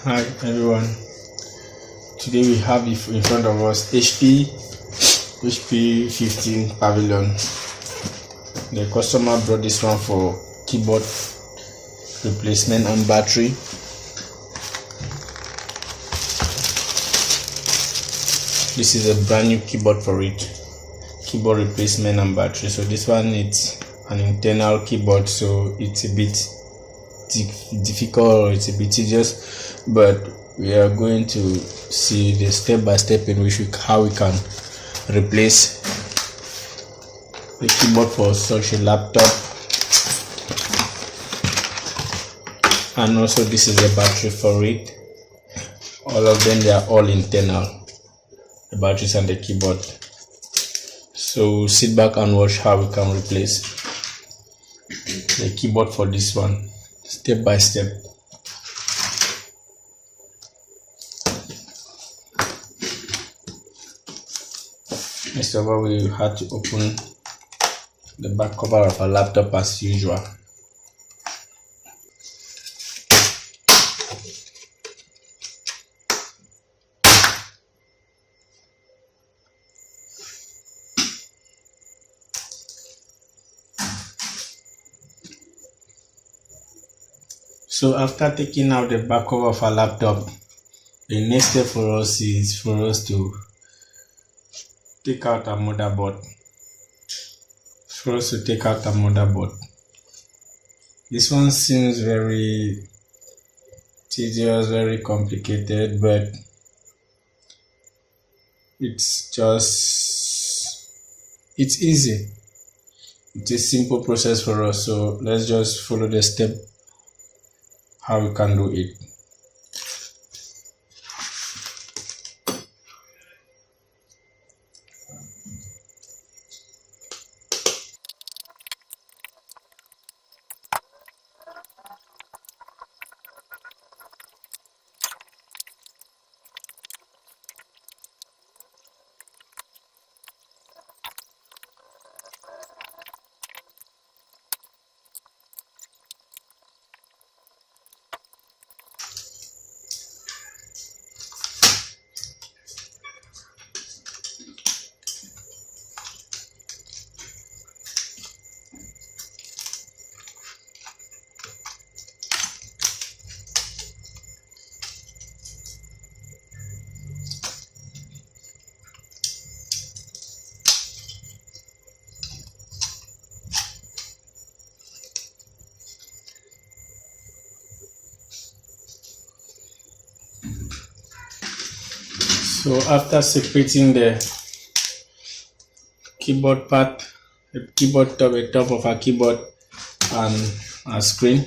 Hi everyone. Today we have in front of us HP 15 Pavilion. The customer brought this one for keyboard replacement and battery. This is a brand new keyboard for it. Keyboard replacement and battery. So this one it's an internal keyboard, so it's a bit difficult, it's a bit tedious, but we are going to see the step-by-step in which how we can replace the keyboard for such a laptop. And also this is a battery for it. All of them, they are all internal, the batteries and the keyboard. So sit back and watch how we can replace the keyboard for this one step by step. First of all, we had to open the back cover of our laptop as usual. So after taking out the back cover of our laptop, the next step for us is for us to take out our motherboard. This one seems very tedious, very complicated, but it's easy. It's a simple process for us, so let's just follow the step how we can do it. So after separating the keyboard part, the top of our keyboard and our screen,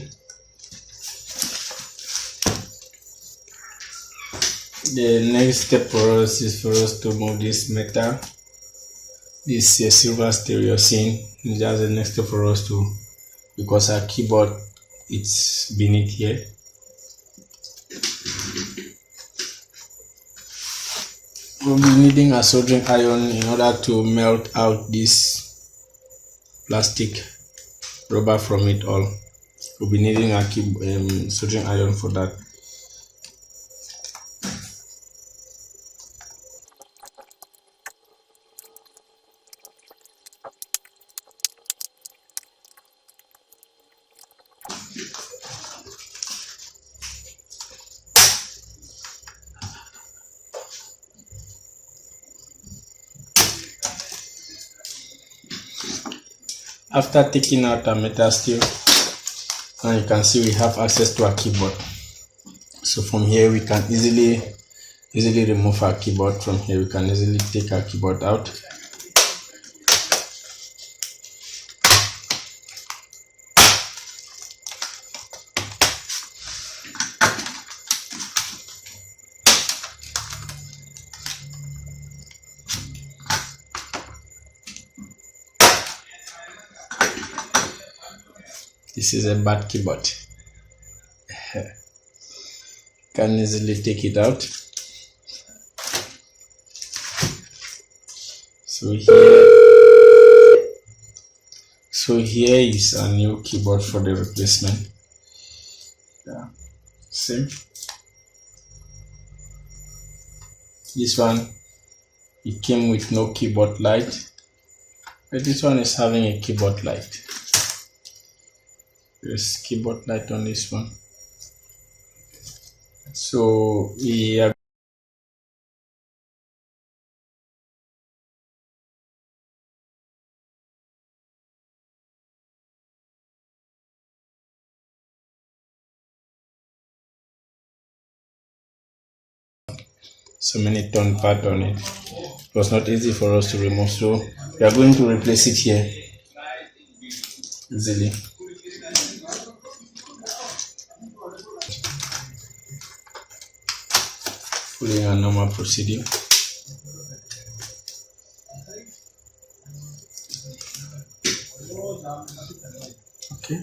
the next step for us is for us to move this metal, this silver stereo scene. That's the next step for us to, because our keyboard it's beneath here. We'll be needing a soldering iron in order to melt out this plastic rubber from it all. We'll be needing a soldering iron for that. After taking out our metal steel, now you can see we have access to our keyboard. So from here we can easily remove our keyboard. From here we can easily take our keyboard out. This is a bad keyboard. Can easily take it out. So here is a new keyboard for the replacement. Yeah, same. This one, it came with no keyboard light, but this one is having a keyboard light. There's keyboard light on this one. So we are so many torn part on it. It was not easy for us to remove, so we are going to replace it here easily. Following a normal procedure. Okay.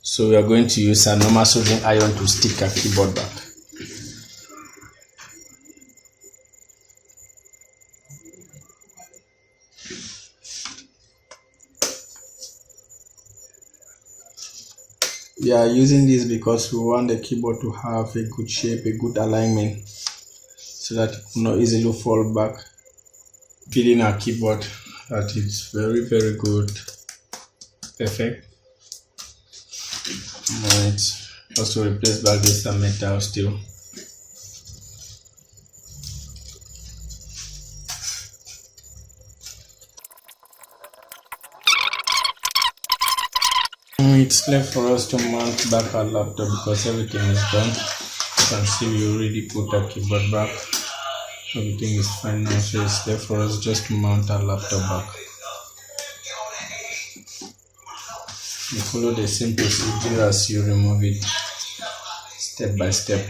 So we are going to use a normal soldering iron to stick a keyboard back. We are using this because we want the keyboard to have a good shape, a good alignment, so that it will not easily fall back. Feeling our keyboard that it's very good, perfect. Right. Also replace back this metal still. It's left for us to mount back our laptop because everything is done. You can see we already put our keyboard back. Everything is fine now, so it's left for us just to mount our laptop back. You follow the same procedure as you remove it, step by step.